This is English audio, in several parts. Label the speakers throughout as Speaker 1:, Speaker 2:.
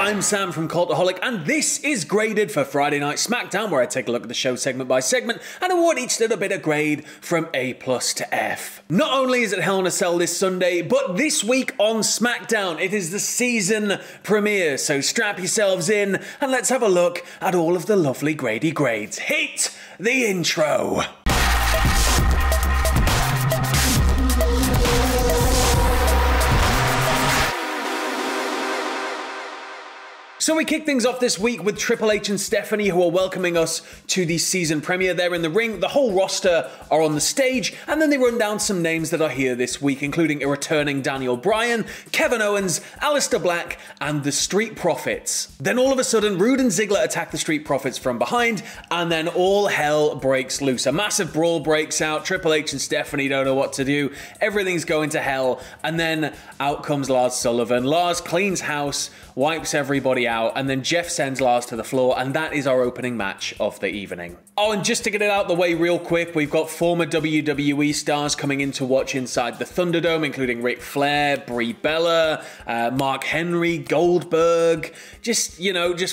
Speaker 1: I'm Sam from Cultaholic, and this is Graded for Friday Night SmackDown, where I take a look at the show segment by segment and award each little bit a grade from A+ to F. Not only is it Hell in a Cell this Sunday, but this week on SmackDown, it is the season premiere, so strap yourselves in and let's have a look at all of the lovely Grady grades. Hit the intro! So we kick things off this week with Triple H and Stephanie, who are welcoming us to the season premiere. They're in the ring, the whole roster are on the stage, and then they run down some names that are here this week, including a returning Daniel Bryan, Kevin Owens, Aleister Black, and the Street Profits. Then all of a sudden, Roode and Ziggler attack the Street Profits from behind, and then all hell breaks loose. A massive brawl breaks out, Triple H and Stephanie don't know what to do, everything's going to hell, and then out comes Lars Sullivan. Lars cleans house, wipes everybody out, and then Jeff sends Lars to the floor, and that is our opening match of the evening. Oh, and just to get it out the way real quick, we've got former WWE stars coming in to watch inside the Thunderdome, including Ric Flair, Brie Bella, Mark Henry, Goldberg, just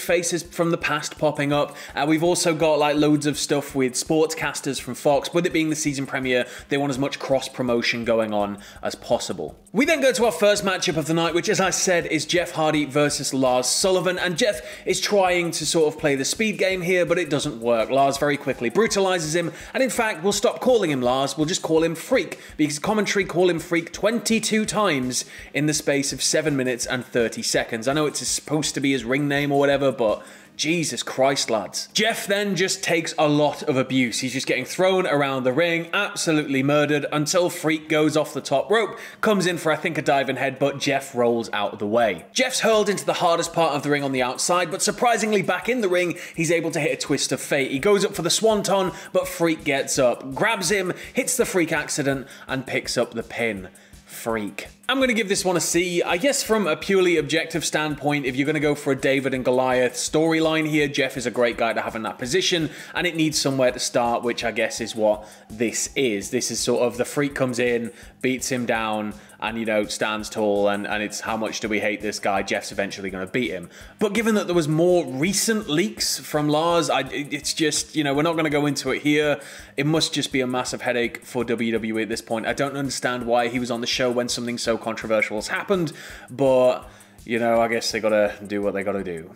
Speaker 1: faces from the past popping up. We've also got like loads of stuff with sportscasters from Fox. With it being the season premiere, they want as much cross-promotion going on as possible. We then go to our first matchup of the night, which, as I said, is Jeff Hardy versus Lars Sullivan, and Jeff is trying to sort of play the speed game here, but it doesn't work. Lars very quickly brutalizes him, and in fact, we'll stop calling him Lars, we'll just call him Freak, because commentary call him Freak 22 times in the space of 7 minutes and 30 seconds. I know it's supposed to be his ring name or whatever, but Jesus Christ, lads. Jeff then just takes a lot of abuse. He's just getting thrown around the ring, absolutely murdered, until Freak goes off the top rope, comes in for, I think, a diving headbutt. Jeff rolls out of the way. Jeff's hurled into the hardest part of the ring on the outside, but surprisingly back in the ring, he's able to hit a twist of fate. He goes up for the swanton, but Freak gets up, grabs him, hits the Freak accident, and picks up the pin. Freak. I'm going to give this one a C. I guess from a purely objective standpoint, if you're going to go for a David and Goliath storyline here, Jeff is a great guy to have in that position, and it needs somewhere to start, which I guess is what this is. This is sort of the Freak comes in, beats him down, and, stands tall, and it's how much do we hate this guy, Jeff's eventually going to beat him. But given that there was more recent leaks from Lars, it's just, we're not going to go into it here. It must just be a massive headache for WWE at this point. I don't understand why he was on the show when something so controversial has happened, but, I guess they gotta do what they gotta do.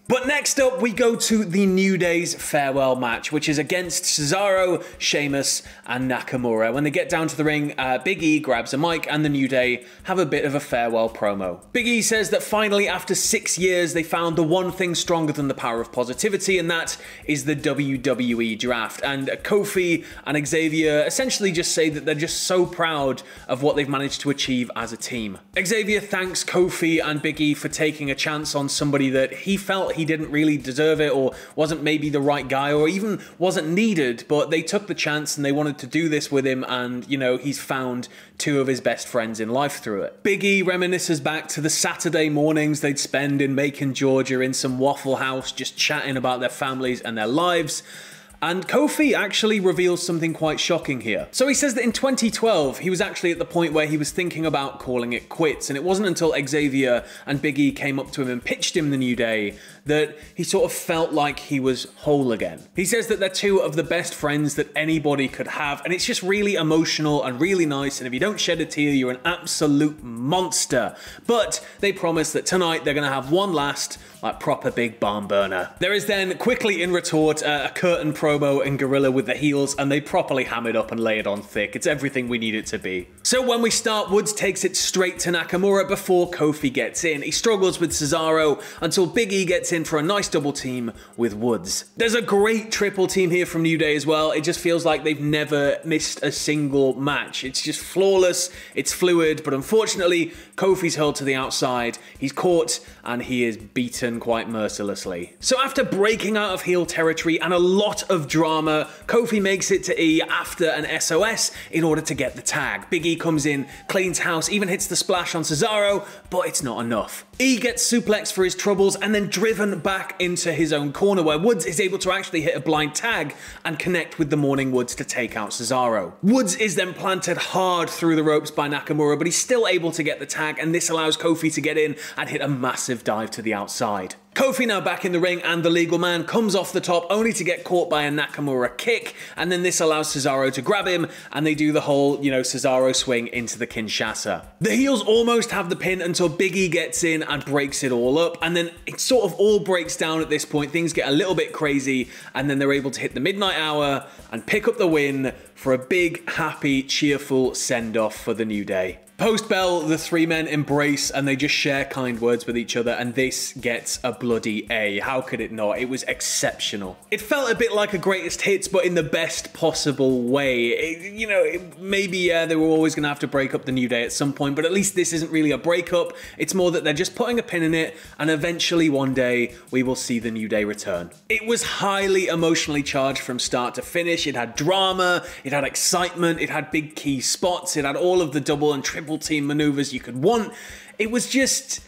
Speaker 1: But next up, we go to the New Day's farewell match, which is against Cesaro, Sheamus, and Nakamura. When they get down to the ring, Big E grabs a mic, and the New Day have a bit of a farewell promo. Big E says that finally, after 6 years, they found the one thing stronger than the power of positivity, and that is the WWE Draft. And Kofi and Xavier essentially just say that they're just so proud of what they've managed to achieve as a team. Xavier thanks Kofi and Big E for taking a chance on somebody that he felt he didn't really deserve it, or wasn't maybe the right guy, or even wasn't needed, but they took the chance and they wanted to do this with him, and he's found two of his best friends in life through it. Big E reminisces back to the Saturday mornings they'd spend in Macon, Georgia in some Waffle House just chatting about their families and their lives. And Kofi actually reveals something quite shocking here. So he says that in 2012, he was actually at the point where he was thinking about calling it quits, and it wasn't until Xavier and Big E came up to him and pitched him the New Day that he sort of felt like he was whole again. He says that they're two of the best friends that anybody could have, and it's just really emotional and really nice, and if you don't shed a tear, you're an absolute monster. But they promise that tonight they're gonna have one last, like, proper big barn burner. There is then, quickly in retort, a curtain promo and Gorilla with the heels, and they properly ham it up and lay it on thick. It's everything we need it to be. So when we start, Woods takes it straight to Nakamura before Kofi gets in. He struggles with Cesaro until Big E gets in for a nice double team with Woods. There's a great triple team here from New Day as well. It just feels like they've never missed a single match. It's just flawless, it's fluid, but unfortunately, Kofi's hurled to the outside, he's caught, and he is beaten beaten quite mercilessly. So after breaking out of heel territory and a lot of drama, Kofi makes it to E after an SOS in order to get the tag. Big E comes in, cleans house, even hits the splash on Cesaro, but it's not enough. E gets suplexed for his troubles and then driven back into his own corner, where Woods is able to actually hit a blind tag and connect with the Morning Woods to take out Cesaro. Woods is then planted hard through the ropes by Nakamura, but he's still able to get the tag, and this allows Kofi to get in and hit a massive dive to the outside. Kofi now back in the ring, and the legal man comes off the top only to get caught by a Nakamura kick, and then this allows Cesaro to grab him, and they do the whole, Cesaro swing into the Kinshasa. The heels almost have the pin until Big E gets in and breaks it all up, and then it sort of all breaks down at this point. Things get a little bit crazy, and then they're able to hit the midnight hour and pick up the win for a big, happy, cheerful send-off for the New Day. Post-bell, the three men embrace and they just share kind words with each other, and this gets a bloody A. How could it not? It was exceptional. It felt a bit like a greatest hits, but in the best possible way. Maybe they were always going to have to break up the New Day at some point, but at least this isn't really a breakup. It's more that they're just putting a pin in it, and eventually one day we will see the New Day return. It was highly emotionally charged from start to finish. It had drama, it had excitement, it had big key spots, it had all of the double and triple team maneuvers you could want. It was just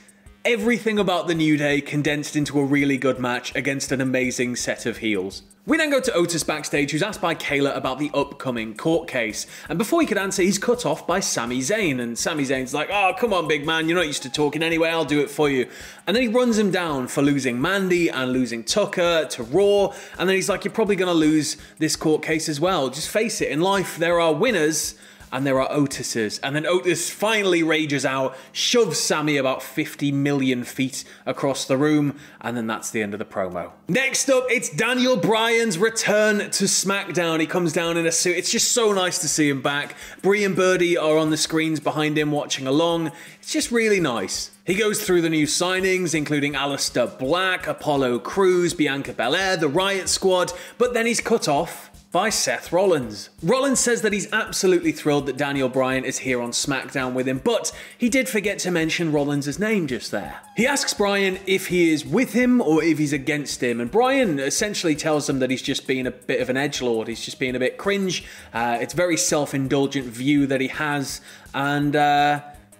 Speaker 1: everything about the New Day condensed into a really good match against an amazing set of heels. We then go to Otis backstage, who's asked by Kayla about the upcoming court case, and before he could answer, he's cut off by Sami Zayn, and Sami Zayn's like, "Oh, come on, big man, you're not used to talking anyway, I'll do it for you." And then he runs him down for losing Mandy and losing Tucker to Raw, and then he's like, "You're probably gonna lose this court case as well. Just face it, in life there are winners and there are Otises." And then Otis finally rages out, shoves Sammy about 50 million feet across the room, and then that's the end of the promo. Next up, it's Daniel Bryan's return to SmackDown. He comes down in a suit. It's just so nice to see him back. Brie and Birdie are on the screens behind him watching along. It's just really nice. He goes through the new signings, including Aleister Black, Apollo Crews, Bianca Belair, the Riot Squad, but then he's cut off by Seth Rollins. Rollins says that he's absolutely thrilled that Daniel Bryan is here on SmackDown with him, but he did forget to mention Rollins' name just there. He asks Bryan if he is with him or if he's against him, and Bryan essentially tells him that he's just being a bit of an edgelord, he's just being a bit cringe, it's a very self-indulgent view that he has, and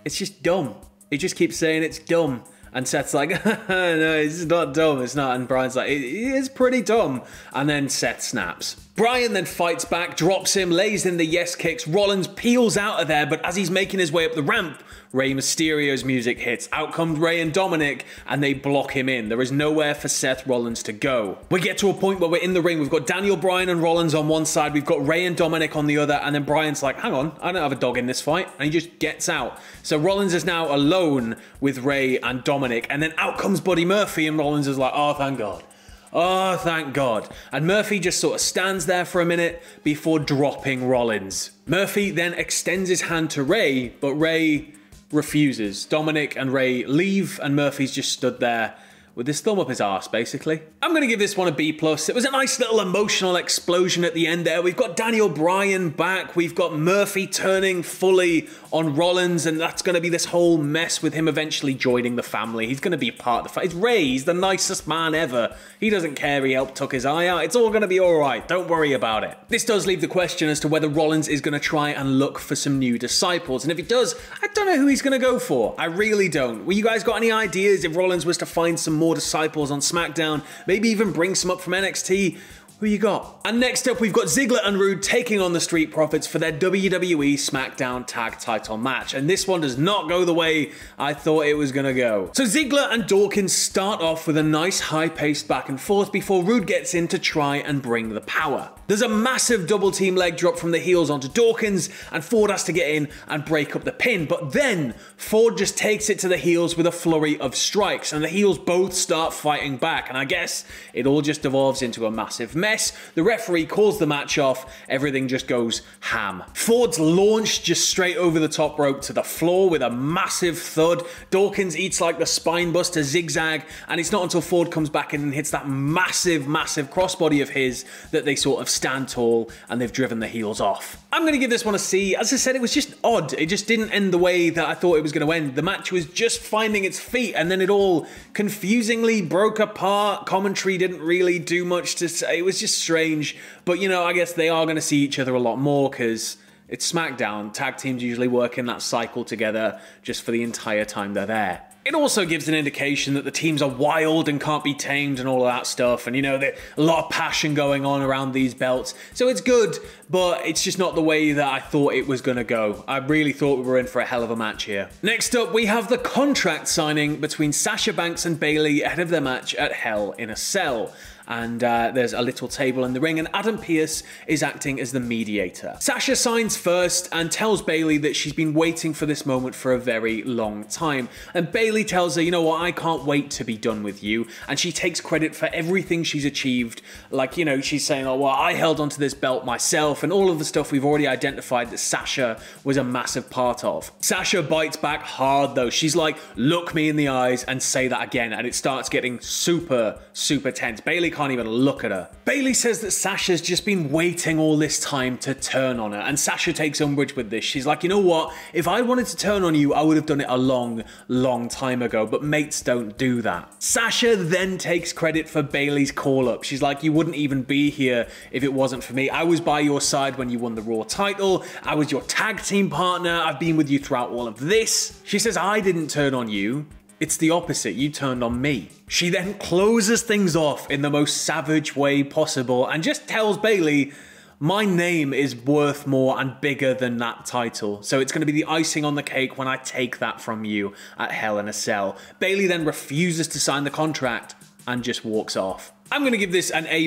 Speaker 1: it's just dumb. He just keeps saying it's dumb. And Seth's like, "No, it's not dumb, it's not." And Bryan's like, "It is pretty dumb." And then Seth snaps. Bryan then fights back, drops him, lays in the yes kicks. Rollins peels out of there, but as he's making his way up the ramp, Rey Mysterio's music hits. Out comes Rey and Dominic, and they block him in. There is nowhere for Seth Rollins to go. We get to a point where we're in the ring. We've got Daniel Bryan and Rollins on one side. We've got Rey and Dominic on the other. And then Bryan's like, "Hang on, I don't have a dog in this fight." And he just gets out. So Rollins is now alone with Rey and Dominic. And then out comes Buddy Murphy, and Rollins is like, "Oh, thank God. Oh, thank God." And Murphy just sort of stands there for a minute before dropping Rollins. Murphy then extends his hand to Rey, but Rey refuses. Dominic and Rey leave, and Murphy's just stood there with his thumb up his arse, basically. I'm going to give this one a B+. It was a nice little emotional explosion at the end there. We've got Daniel Bryan back. We've got Murphy turning fully on Rollins, and that's going to be this whole mess with him eventually joining the family. He's going to be a part of the family. It's Rey. He's the nicest man ever. He doesn't care he helped tuck his eye out. It's all going to be all right. Don't worry about it. This does leave the question as to whether Rollins is going to try and look for some new disciples. And if he does, I don't know who he's going to go for. I really don't. Well, you guys got any ideas if Rollins was to find some more disciples on SmackDown? Maybe even bring some up from NXT? Who you got? And next up, we've got Ziggler and Rood taking on the Street Profits for their WWE SmackDown Tag Title match. And this one does not go the way I thought it was gonna go. So Ziggler and Dawkins start off with a nice high-paced back and forth before Rood gets in to try and bring the power. There's a massive double team leg drop from the heels onto Dawkins, and Ford has to get in and break up the pin. But then Ford just takes it to the heels with a flurry of strikes, and the heels both start fighting back. And I guess it all just devolves into a massive mess. The referee calls the match off, everything just goes ham. Ford's launched just straight over the top rope to the floor with a massive thud. Dawkins eats like the spinebuster zigzag, and it's not until Ford comes back in and hits that massive crossbody of his that they sort of stand tall and they've driven the heels off. I'm going to give this one a C. As I said, it was just odd. It just didn't end the way that I thought it was going to end. The match was just finding its feet, and then it all confusingly broke apart. Commentary didn't really do much to say. It was just strange. But, you know, I guess they are going to see each other a lot more because it's SmackDown. Tag teams usually work in that cycle together just for the entire time they're there. It also gives an indication that the teams are wild and can't be tamed and all of that stuff. And, you know, there's a lot of passion going on around these belts. So it's good, but it's just not the way that I thought it was going to go. I really thought we were in for a hell of a match here. Next up, we have the contract signing between Sasha Banks and Bayley ahead of their match at Hell in a Cell. And there's a little table in the ring, and Adam Pearce is acting as the mediator. Sasha signs first and tells Bayley that she's been waiting for this moment for a very long time. And Bayley tells her, you know what, I can't wait to be done with you. And she takes credit for everything she's achieved. Like, you know, she's saying, oh, well, I held onto this belt myself, and all of the stuff we've already identified that Sasha was a massive part of. Sasha bites back hard, though. She's like, look me in the eyes and say that again. And it starts getting super, super tense. Bayley can't even look at her. Bayley says that Sasha's just been waiting all this time to turn on her, and Sasha takes umbrage with this. She's like, you know what? If I wanted to turn on you, I would have done it a long, long time ago, but mates don't do that. Sasha then takes credit for Bayley's call-up. She's like, you wouldn't even be here if it wasn't for me. I was by your side when you won the Raw title. I was your tag team partner. I've been with you throughout all of this. She says, I didn't turn on you. It's the opposite, you turned on me. She then closes things off in the most savage way possible and just tells Bayley, my name is worth more and bigger than that title. So it's going to be the icing on the cake when I take that from you at Hell in a Cell. Bayley then refuses to sign the contract and just walks off. I'm going to give this an A-.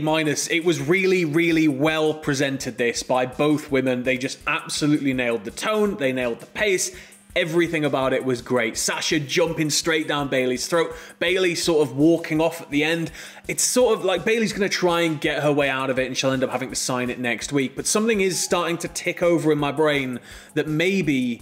Speaker 1: It was really, really well presented, this, by both women. They just absolutely nailed the tone, they nailed the pace. Everything about it was great. Sasha jumping straight down Bayley's throat. Bayley sort of walking off at the end. It's sort of like Bayley's going to try and get her way out of it and she'll end up having to sign it next week. But something is starting to tick over in my brain that maybe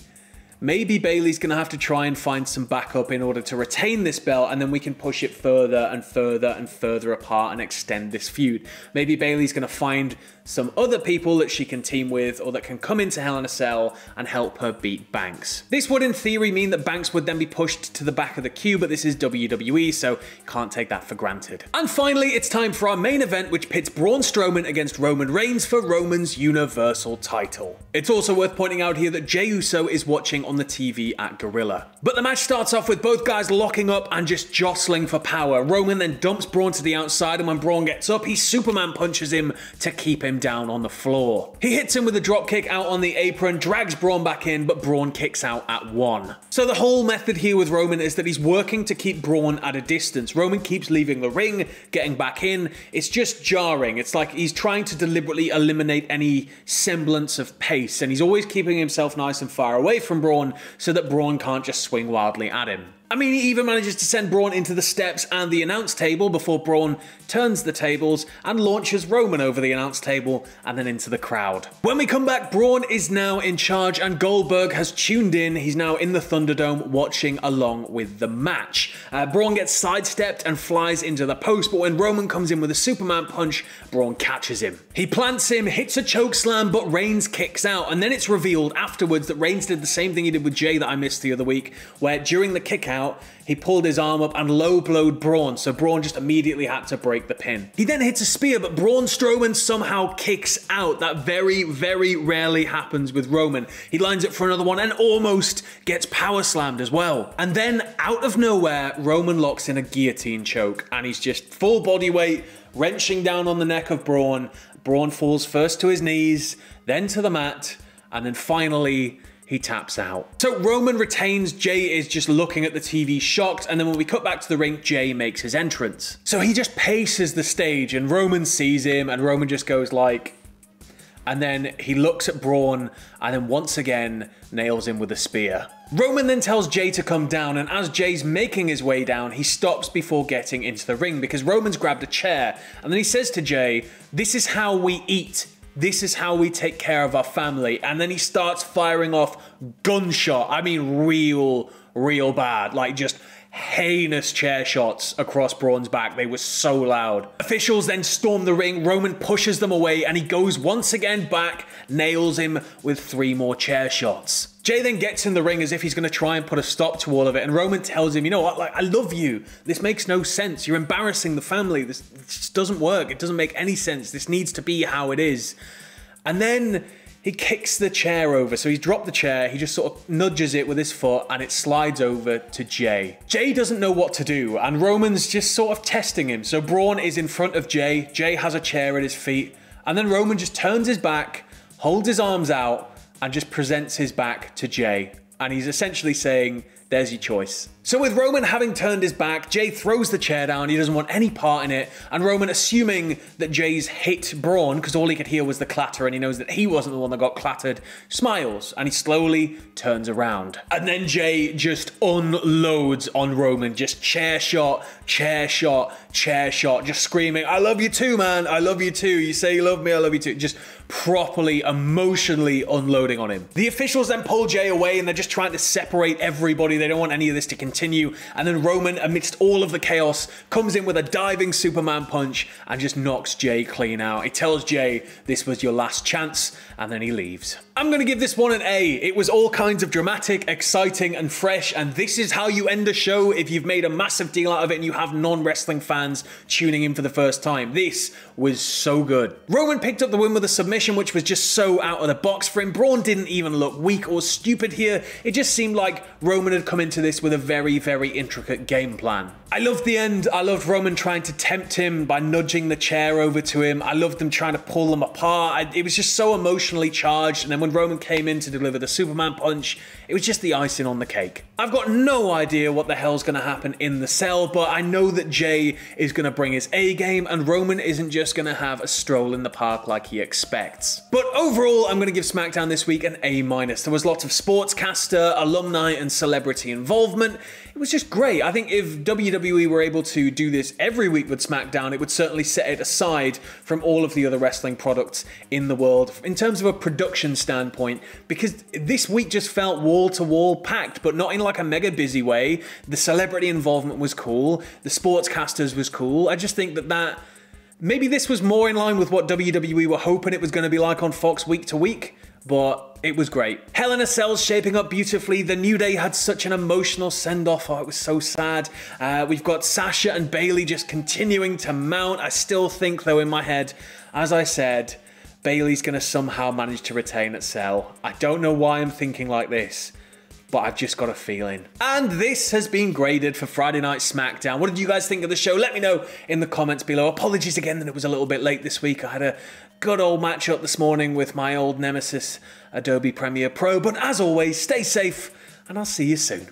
Speaker 1: Bayley's going to have to try and find some backup in order to retain this belt, and then we can push it further and further and further apart and extend this feud. Maybe Bayley's going to find some other people that she can team with or that can come into Hell in a Cell and help her beat Banks. This would in theory mean that Banks would then be pushed to the back of the queue, but this is WWE, so you can't take that for granted. And finally, it's time for our main event, which pits Braun Strowman against Roman Reigns for Roman's Universal title. It's also worth pointing out here that Jey Uso is watching on the TV at Gorilla. But the match starts off with both guys locking up and just jostling for power. Roman then dumps Braun to the outside, and when Braun gets up, he Superman punches him to keep him down on the floor. He hits him with a dropkick out on the apron, drags Braun back in, but Braun kicks out at 1. So the whole method here with Roman is that he's working to keep Braun at a distance. Roman keeps leaving the ring, getting back in. It's just jarring. It's like he's trying to deliberately eliminate any semblance of pace, and he's always keeping himself nice and far away from Braun so that Braun can't just swing wildly at him. I mean, he even manages to send Braun into the steps and the announce table before Braun turns the tables and launches Roman over the announce table and then into the crowd. When we come back, Braun is now in charge and Goldberg has tuned in. He's now in the Thunderdome watching along with the match. Braun gets sidestepped and flies into the post, but when Roman comes in with a Superman punch, Braun catches him. He plants him, hits a choke slam, but Reigns kicks out, and then it's revealed afterwards that Reigns did the same thing he did with Jey that I missed the other week, where during the kick out, he pulled his arm up and low-blowed Braun, so Braun just immediately had to break the pin. He then hits a spear, but Braun Strowman somehow kicks out. That very, very rarely happens with Roman. He lines up for another one and almost gets power slammed as well. And then, out of nowhere, Roman locks in a guillotine choke, and he's just full body weight, wrenching down on the neck of Braun. Braun falls first to his knees, then to the mat, and then finally he taps out. So Roman retains, Jey is just looking at the TV shocked, and then when we cut back to the ring, Jey makes his entrance. So he just paces the stage and Roman sees him and Roman just goes like, and then he looks at Braun and then once again nails him with a spear. Roman then tells Jey to come down, and as Jey's making his way down, he stops before getting into the ring because Roman's grabbed a chair, and then he says to Jey, this is how we eat. This is how we take care of our family. And then he starts firing off gunshot. I mean, real bad. Like just heinous chair shots across Braun's back. They were so loud. Officials then storm the ring. Roman pushes them away and he goes once again back, nails him with 3 more chair shots. Jay then gets in the ring as if he's going to try and put a stop to all of it, and Roman tells him, you know what, like, I love you. This makes no sense. You're embarrassing the family. This just doesn't work. It doesn't make any sense. This needs to be how it is. And then he kicks the chair over. So he's dropped the chair, he just sort of nudges it with his foot and it slides over to Jay. Jay doesn't know what to do and Roman's just sort of testing him. So Braun is in front of Jay. Jay has a chair at his feet and then Roman just turns his back, holds his arms out and just presents his back to Jay. And he's essentially saying, there's your choice. So with Roman having turned his back, Jay throws the chair down, he doesn't want any part in it, and Roman, assuming that Jay's hit Braun, because all he could hear was the clatter and he knows that he wasn't the one that got clattered, smiles, and he slowly turns around. And then Jay just unloads on Roman, just chair shot, chair shot, chair shot, just screaming, I love you too, man, I love you too, you say you love me, I love you too, just properly, emotionally unloading on him. The officials then pull Jay away and they're just trying to separate everybody. They don't want any of this to continue. And then Roman, amidst all of the chaos, comes in with a diving Superman punch and just knocks Jay clean out. He tells Jay, this was your last chance, and then he leaves. I'm gonna give this one an A. It was all kinds of dramatic, exciting, and fresh, and this is how you end a show if you've made a massive deal out of it and you have non-wrestling fans tuning in for the first time. This was so good. Roman picked up the win with a submission, which was just so out of the box for him. Braun didn't even look weak or stupid here. It just seemed like Roman had come into this with a very, very intricate game plan. I loved the end. I loved Roman trying to tempt him by nudging the chair over to him. I loved them trying to pull them apart. It was just so emotionally charged. And then when Roman came in to deliver the Superman punch, it was just the icing on the cake. I've got no idea what the hell's going to happen in the cell, but I know that Jay is going to bring his A game and Roman isn't just going to have a stroll in the park like he expects. But overall, I'm going to give SmackDown this week an A-. There was lots of sportscaster, alumni, and celebrity involvement. It was just great. I think if WWE were able to do this every week with SmackDown, it would certainly set it aside from all of the other wrestling products in the world in terms of a production standpoint, because this week just felt wall-to-wall packed, but not in like a mega busy way. The celebrity involvement was cool. The sportscasters was cool. I just think that maybe this was more in line with what WWE were hoping it was going to be like on Fox week to week, but it was great. Hell in a Cell's shaping up beautifully. The New Day had such an emotional send-off. Oh, it was so sad. We've got Sasha and Bayley just continuing to mount. I still think, though, in my head, as I said, Bayley's going to somehow manage to retain at Cell. I don't know why I'm thinking like this, but I've just got a feeling. And this has been graded for Friday Night SmackDown. What did you guys think of the show? Let me know in the comments below. Apologies again that it was a little bit late this week. I had a good old matchup this morning with my old nemesis, Adobe Premiere Pro. But as always, stay safe, and I'll see you soon.